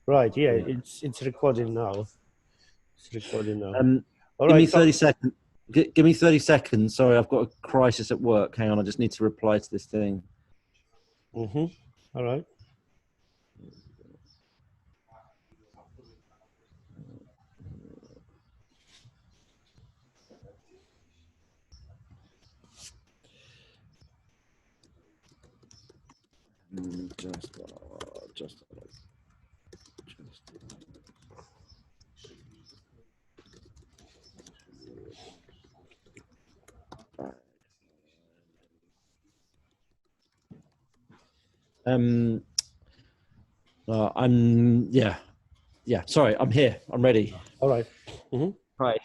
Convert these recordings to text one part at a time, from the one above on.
Right. Yeah. It's recording now. It's recording now. All Give right. me 30 seconds. Give me 30 seconds. Sorry, I've got a crisis at work. Hang on, I just need to reply to this thing. All right. Just. Sorry, I'm here. I'm ready. All right. Hi.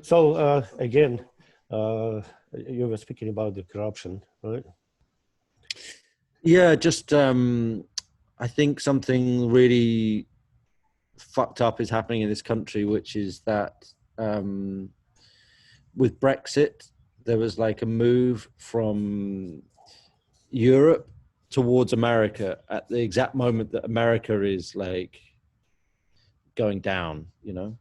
So again, you were speaking about the corruption, right? Yeah, just I think something really fucked up is happening in this country, which is that with Brexit, there was like a move from Europe towards America at the exact moment that America is like going down, you know.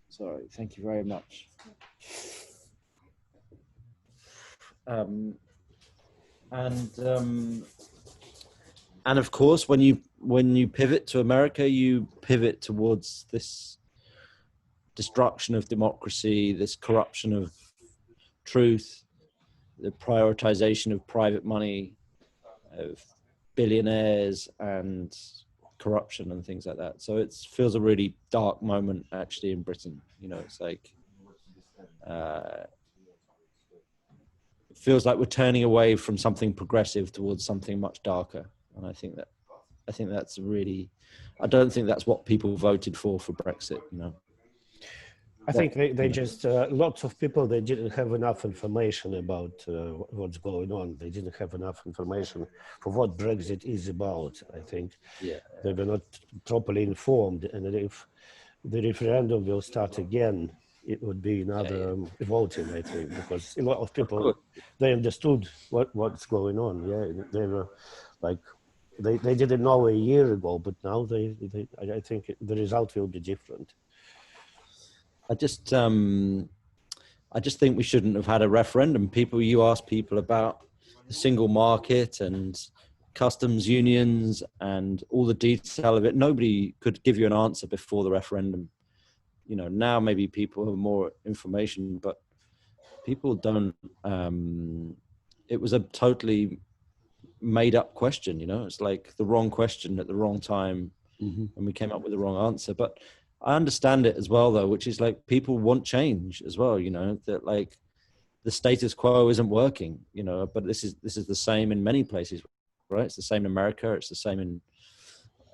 Sorry, thank you very much. And of course, when you pivot to America, you pivot towards this destruction of democracy, this corruption of truth, the prioritization of private money, of billionaires and corruption and things like that. So it feels a really dark moment actually in Britain. You know, it's like it feels like we're turning away from something progressive towards something much darker. And I think that's really, I don't think that's what people voted for Brexit, you know. I think they just, lots of people, they didn't have enough information about what's going on. They didn't have enough information for what Brexit is about, I think. Yeah. They were not properly informed. And if the referendum will start again, it would be another voting, I think, because a lot of people, they understood what's going on. Yeah, they were like, they didn't know a year ago, but now I think the result will be different. I just think we shouldn't have had a referendum. You ask people about the single market and customs unions and all the detail of it. Nobody could give you an answer before the referendum. You know, now maybe people have more information, but people don't. It was a totally made up question, you know. It's like the wrong question at the wrong time, and we came up with the wrong answer. But I understand it as well, though, which is like people want change as well, you know, that like the status quo isn't working, you know. But this is the same in many places, right? It's the same in America. It's the same in,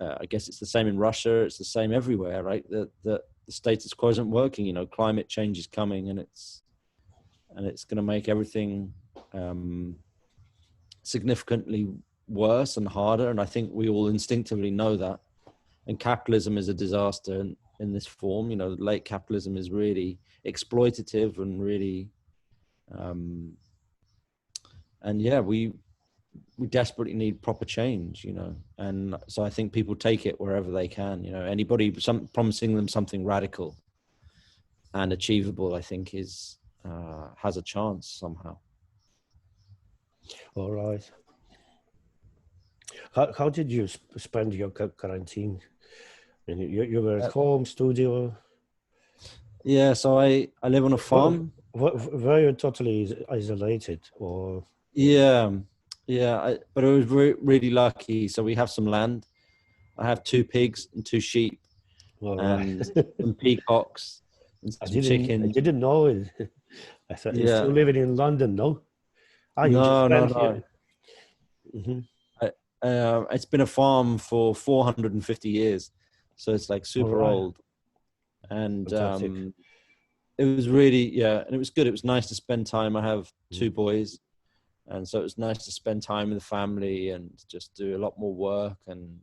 I guess it's the same in Russia. It's the same everywhere, right? That the status quo isn't working. You know, climate change is coming, and it's going to make everything significantly worse and harder. And I think we all instinctively know that. And capitalism is a disaster in this form. You know, late capitalism is really exploitative and really, and yeah, we desperately need proper change, you know. And so I think people take it wherever they can, you know. Anybody promising them something radical and achievable, I think is has a chance somehow. All right. How did you spend your quarantine? And you were at home, studio? Yeah, so I live on a farm. Were you totally isolated, or? Yeah, but I was really lucky. So we have some land. I have 2 pigs and 2 sheep, and some peacocks and some chickens. I didn't know it. I thought you're still living in London, no? No. It's been a farm for 450 years, so it's like super old. And it was really, and it was good. It was nice to spend time. I have 2 boys, and so it was nice to spend time with the family and just do a lot more work and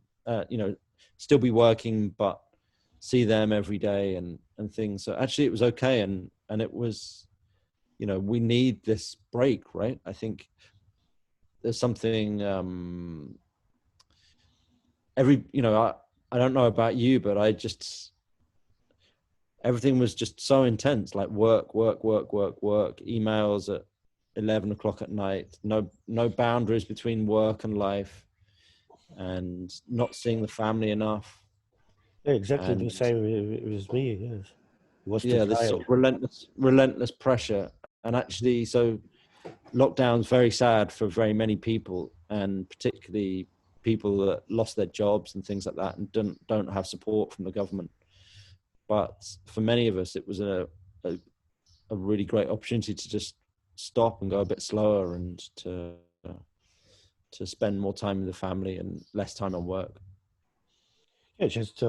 you know, still be working but see them every day and things. So actually it was okay, and it was, you know, we need this break, right? I think there's something I don't know about you, but everything was just so intense, like work, emails at 11 o'clock at night, no boundaries between work and life, and not seeing the family enough. Yeah, exactly the same with me, yes. This sort of relentless pressure. And actually, so lockdown's very sad for very many people, and particularly people that lost their jobs and things like that and don't have support from the government. But for many of us, it was a really great opportunity to just stop and go a bit slower, and to spend more time with the family and less time on work. Yeah, just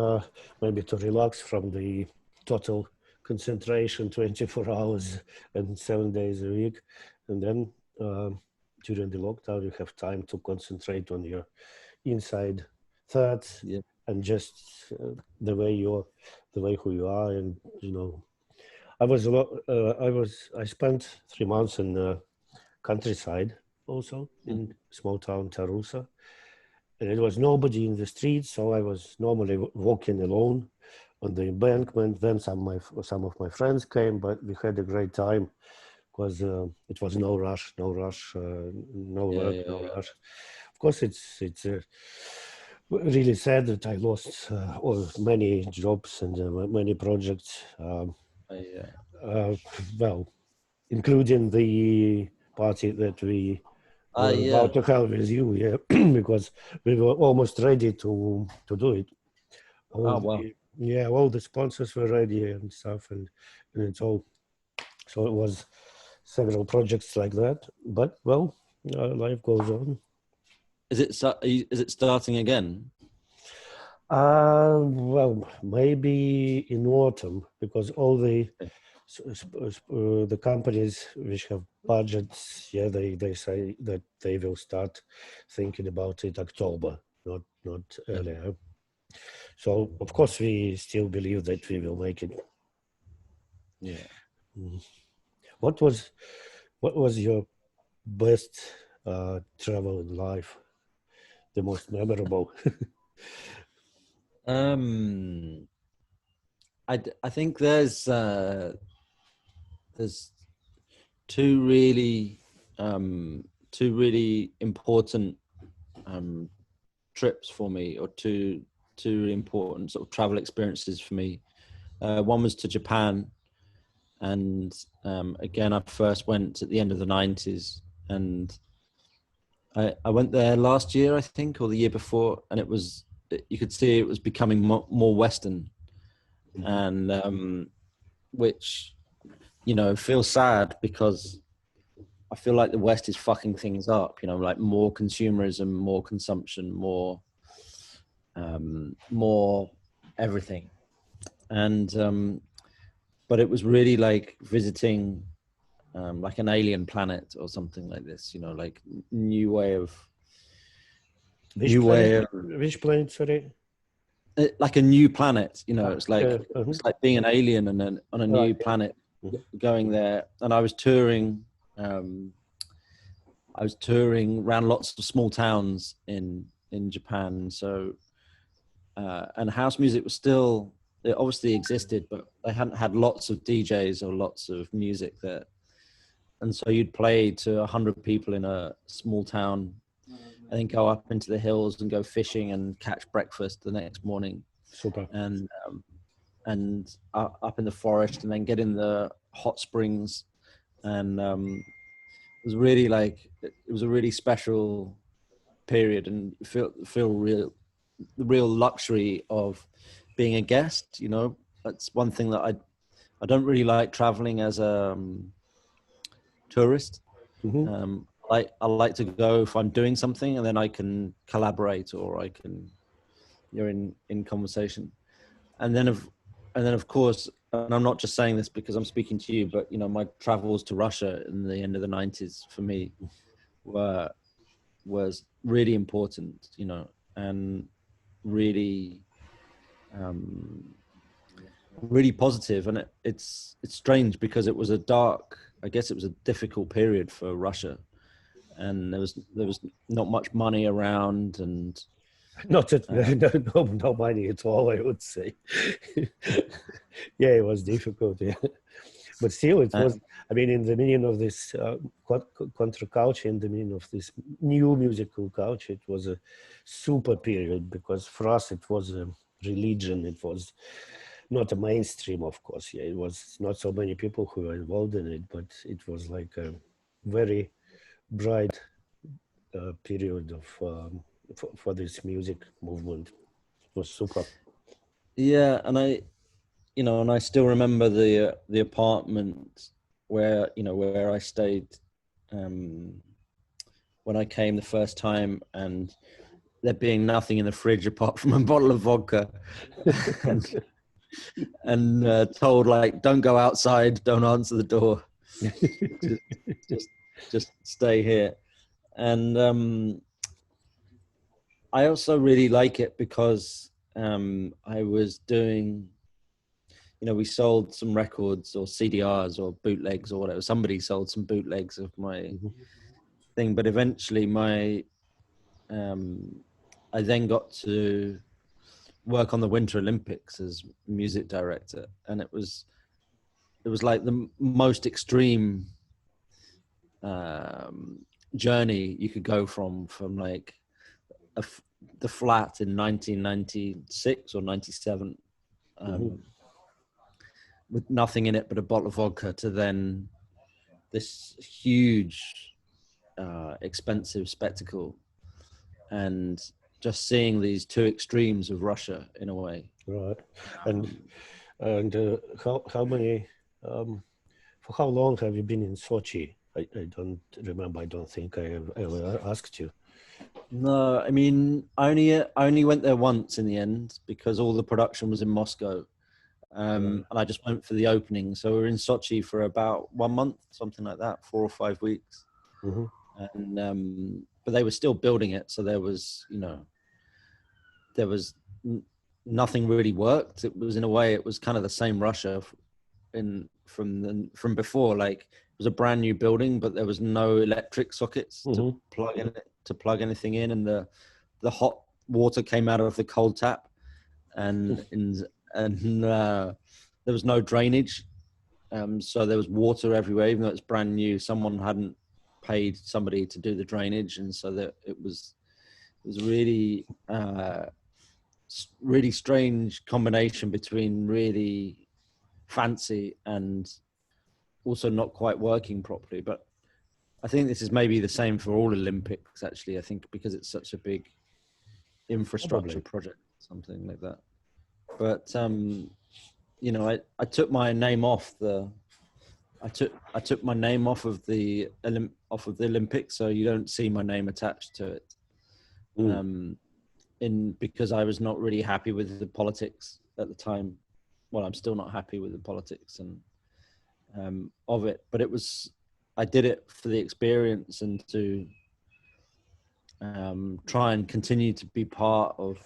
maybe to relax from the total concentration 24 hours and 7 days a week. And then during the lockdown, you have time to concentrate on your inside thoughts, and just the way who you are. And, you know, I spent 3 months in the countryside, also in small town Tarusa. And it was nobody in the streets, so I was normally walking alone on the embankment. Then some of my friends came, but we had a great time because it was no rush, no work, no rush. Of course, it's really sad that I lost many jobs and many projects. Well, including the party that we were about to have with you, because we were almost ready to do it. All the sponsors were ready and stuff, and it's all. So it was several projects like that. But well, life goes on. Is it starting again? Well, maybe in autumn, because all the companies which have budgets, they say that they will start thinking about it October, not earlier. So of course we still believe that we will make it. Yeah. What was your best travel in life? The most memorable? I think there's two really important trips for me, or two really important sort of travel experiences for me. One was to Japan, and again, I first went at the end of the 90s, and I went there last year, I think, or the year before, and you could see it was becoming more Western, and which, you know, feels sad, because I feel like the West is fucking things up, you know, like more consumerism, more consumption, more everything. And but it was really like visiting like an alien planet or something like this, you know, like new way of which planet, sorry? Like a new planet, you know. It's like it's like being an alien and on a new planet, going there. And I was touring around lots of small towns in Japan. So and house music was still, it obviously existed, but they hadn't had lots of DJs or lots of music there. And so you'd play to 100 people in a small town, and then go up into the hills and go fishing and catch breakfast the next morning. Super. And up in the forest, and then get in the hot springs. And it was really like, it was a really special period, and feel the real luxury of being a guest, you know. That's one thing that I don't really like traveling as a tourist. I like to go if I'm doing something, and then I can collaborate, or you're in conversation. And then of course, and I'm not just saying this because I'm speaking to you, but you know, my travels to Russia in the end of the 90s for me was really important, you know, and really really positive. And it's strange, because it was I guess it was a difficult period for Russia, and there was not much money around, and Not at, no money at all, I would say. Yeah, it was difficult. Yeah, but still, it was. I mean, in the meaning of this counterculture, in the meaning of this new musical culture, it was a super period because for us it was a religion. It was not a mainstream, of course. Yeah, it was not so many people who were involved in it, but it was like a very bright period of for this music movement. It was super. Yeah, and I still remember the apartment where I stayed when I came the first time, and there being nothing in the fridge apart from a bottle of vodka, and told like, don't go outside, don't answer the door, just stay here. And I also really like it because I was doing, we sold some records or CDRs or bootlegs or whatever. Somebody sold some bootlegs of my thing, but eventually I then got to work on the Winter Olympics as music director, and it was like the most extreme journey you could go from like the flat in 1996 or 97 with nothing in it but a bottle of vodka to then this huge expensive spectacle, and just seeing these two extremes of Russia in a way. Right. And how many for how long have you been in Sochi? I don't remember. I don't think I have ever asked you. No, I mean, I only went there once in the end because all the production was in Moscow. And I just went for the opening. So we were in Sochi for about 1 month, something like that, 4 or 5 weeks. And but they were still building it, so there was nothing really worked. It was, in a way, it was kind of the same Russia from before. Like, it was a brand new building, but there was no electric sockets to plug anything in, and the hot water came out of the cold tap, and there was no drainage, so there was water everywhere, even though it's brand new. Someone hadn't paid somebody to do the drainage, and so that it was really really strange combination between really fancy and also not quite working properly. But I think this is maybe the same for all Olympics, actually. I think because it's such a big infrastructure project, something like that. But I took my name off I took my name off of the Olympics, so you don't see my name attached to it. Because I was not really happy with the politics at the time. Well, I'm still not happy with the politics and of it, but I did it for the experience and to try and continue to be part of.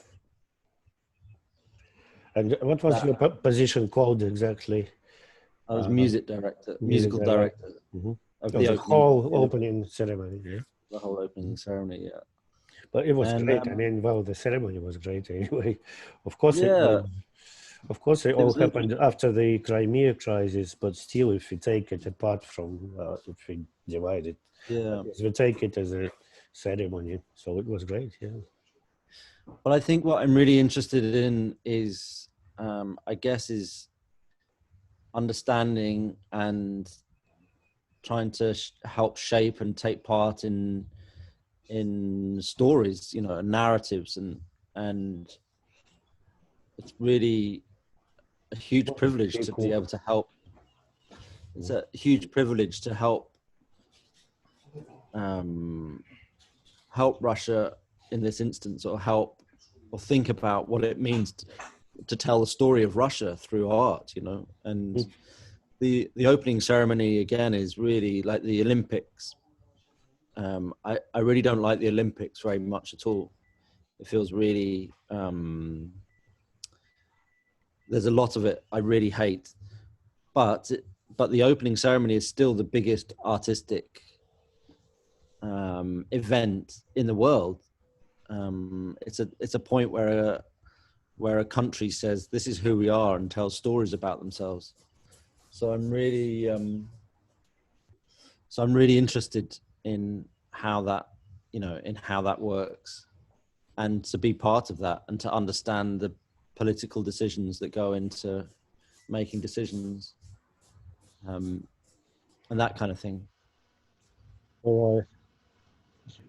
And what was your position called exactly? I was musical director of the whole opening ceremony. Yeah? The whole opening ceremony, yeah. But it was great. I mean, well, the ceremony was great anyway. Of course, it all happened after the Crimea crisis, but still, if we take it apart from, if we divide it, we take it as a ceremony. So it was great, yeah. Well, I think what I'm really interested in is, I guess, is understanding and trying to help shape and take part in stories, narratives, and it's really a huge privilege to be able to help. It's a huge privilege to help Russia in this instance, or think about what it means to tell the story of Russia through art, and the opening ceremony again is really like the Olympics. I really don't like the Olympics very much at all. It feels really, there's a lot of it I really hate, but the opening ceremony is still the biggest artistic event in the world. it's a point where a country says this is who we are and tells stories about themselves. So I'm really interested in how that, in how that works, and to be part of that, and to understand the political decisions that go into making decisions, and that kind of thing.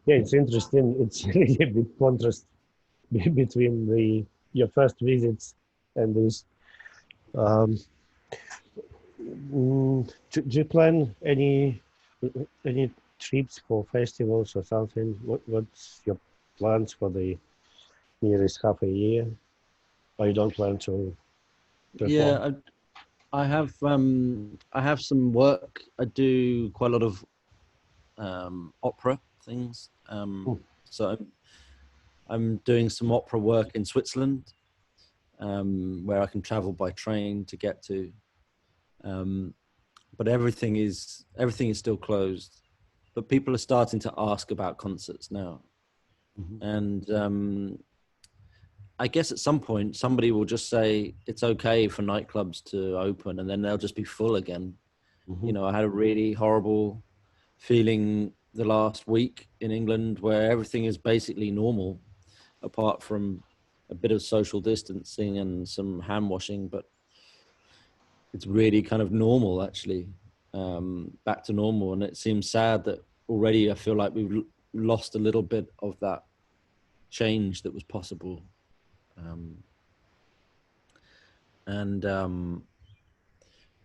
Yeah, it's interesting. It's really a big contrast between your first visits and this. Do you plan any trips for festivals or something? What's your plans for the nearest half a year? Or you don't plan to perform? Yeah, I have some work. I do quite a lot of opera things. So I'm doing some opera work in Switzerland, where I can travel by train to get to. But everything is still closed. But people are starting to ask about concerts now. Mm-hmm. And I guess at some point somebody will just say it's okay for nightclubs to open, and then they'll just be full again. Mm-hmm. I had a really horrible feeling the last week in England where everything is basically normal, apart from a bit of social distancing and some hand washing, but it's really kind of normal, actually, back to normal. And it seems sad that already I feel like we've lost a little bit of that change that was possible.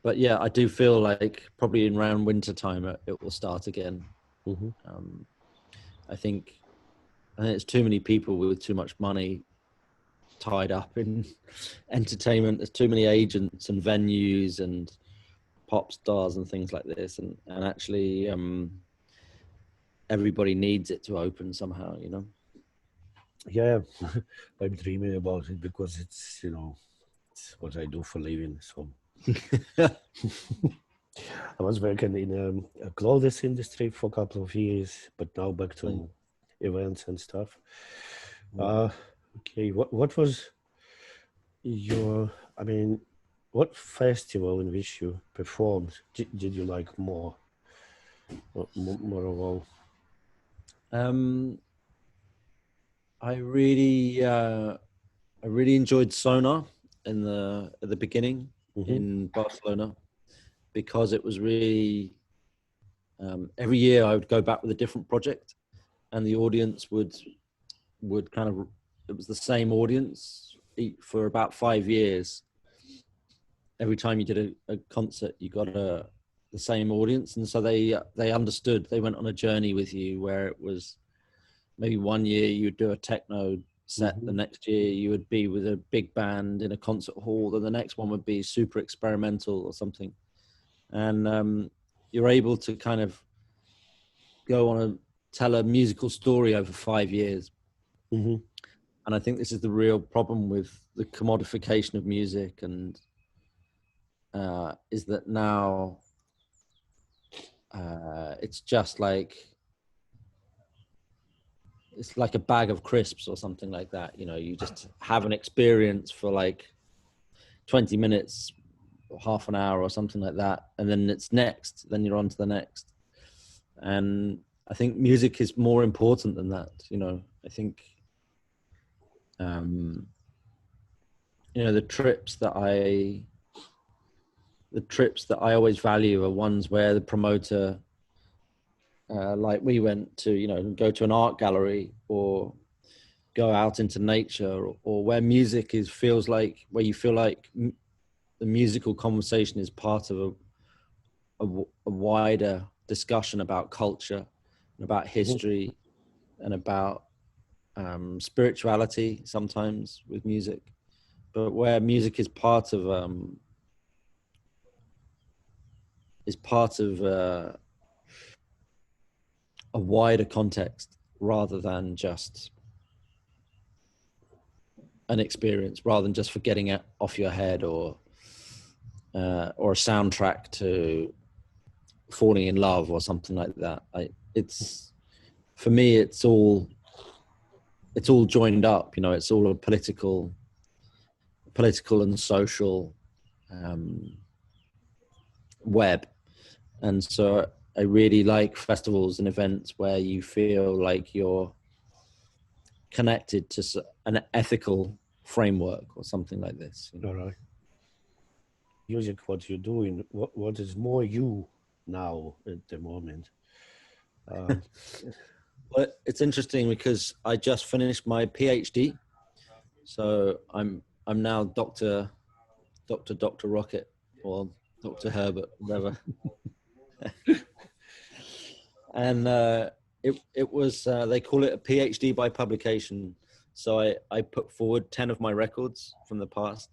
But yeah, I do feel like probably in around winter time it will start again. Mm-hmm. I think it's too many people with too much money tied up in entertainment. There's too many agents and venues and pop stars and things like this, and actually everybody needs it to open somehow, Yeah, I'm dreaming about it because it's it's what I do for living. So I was working in a clothes industry for a couple of years, but now back to events and stuff. Okay, what was what festival in which you performed did you like more of all? I really enjoyed Sonar at the beginning. Mm-hmm. in Barcelona, because it was really every year I would go back with a different project, and the audience would kind of, it was the same audience for about 5 years. Every time you did a concert, you got the same audience, and so they understood. They went on a journey with you where it was maybe one year you would do a techno set, mm-hmm. the next year you would be with a big band in a concert hall, then the next one would be super experimental or something, and you're able to kind of go on tell a musical story over 5 years. Mm-hmm. And I think this is the real problem with the commodification of music, and is that now it's just like, it's like a bag of crisps or something like that. You just have an experience for like 20 minutes or half an hour or something like that. And then it's next, then you're on to the next. And I think music is more important than that. I think, the trips that I always value are ones where the promoter, like we went to, go to an art gallery or go out into nature, or where music feels like, where you feel like the musical conversation is part of a wider discussion about culture and about history and about spirituality sometimes with music, but where music is part of a wider context rather than just an experience, rather than just forgetting it off your head, or a soundtrack to falling in love or something like that. For me, it's all it's all joined up. You know, it's all a political and social web. And so I really like festivals and events where you feel like you're connected to an ethical framework or something like this. You know? All right. Music, what you're doing, what is more you now at the moment? Well, it's interesting because I just finished my PhD, so I'm now Dr. Rocket or Dr. Herbert, whatever. And it was they call it a PhD by publication. So I put forward 10 of my records from the past,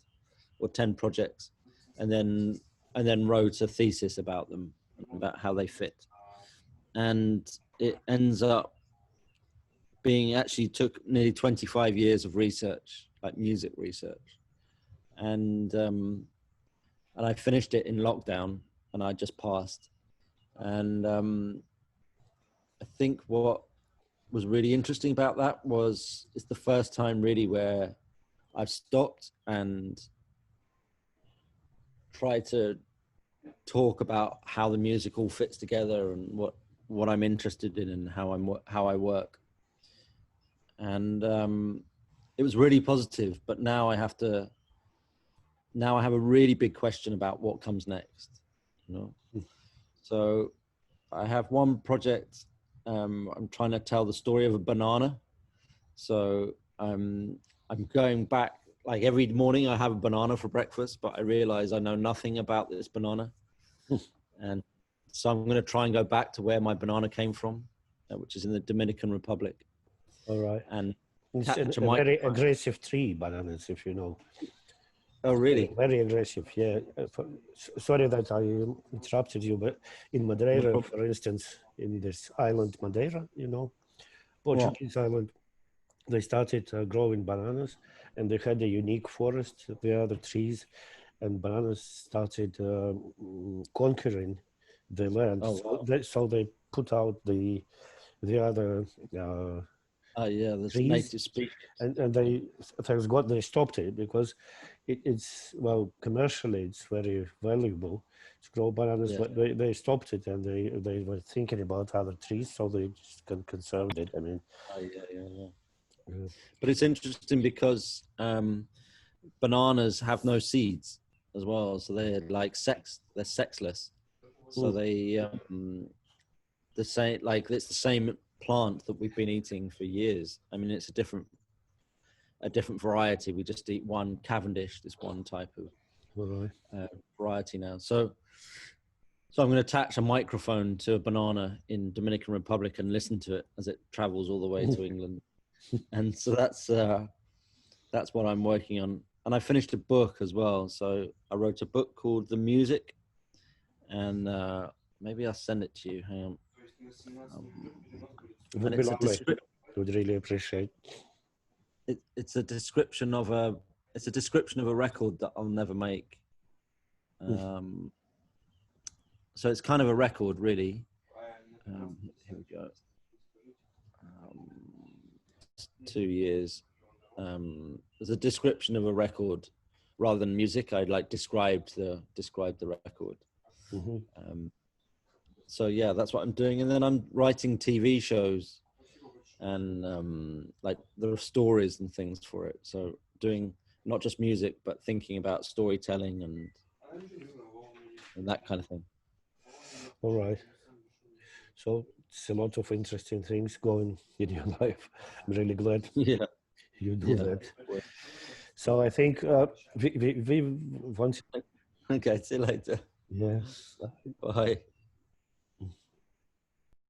or 10 projects, and then wrote a thesis about them, about how they fit. And it ends up being, actually took nearly 25 years of research, like music research. And I finished it in lockdown, and I just passed. And I think what was really interesting about that was it's the first time really where I've stopped and tried to talk about how the music all fits together and what I'm interested in and how I work. And it was really positive, but now I have a really big question about what comes next, you know? So I have one project. I'm trying to tell the story of a banana. So I'm going back, like every morning I have a banana for breakfast, but I realize I know nothing about this banana. And so I'm going to try and go back to where my banana came from, which is in the Dominican Republic. All right. And it's a very aggressive tree, bananas, if you know. Oh, really? Very aggressive, yeah. Sorry that I interrupted you, but in Madeira, for instance, in this island Madeira, you know, Portuguese island, they started growing bananas, and they had a unique forest, the other trees, and bananas started conquering the land. Oh, wow. So they put out the other there's trees, native species. and they stopped it because it's, well, commercially it's very valuable to grow bananas, but they stopped it, and they were thinking about other trees, so they just conserved it. I mean, but it's interesting because bananas have no seeds as well, so they're like they're sexless. So they the same, like it's the same plant that we've been eating for years. I mean, it's a different variety. We just eat one Cavendish, this one type of variety now. So I'm going to attach a microphone to a banana in Dominican Republic and listen to it as it travels all the way to England. And so that's what I'm working on. And I finished a book as well. So I wrote a book called The Music, and maybe I'll send it to you. Hang on. And it's a would really appreciate. It's a description of a record that I'll never make. So it's kind of a record, really. Here we go. 2 years. There's a description of a record rather than music. I'd like describe the record. So yeah, that's what I'm doing. And then I'm writing TV shows, and like there are stories and things for it. So doing not just music, but thinking about storytelling and that kind of thing. All right. So it's a lot of interesting things going in your life. I'm really glad you do that. So I think we want. Okay, see you later. Yes. Bye.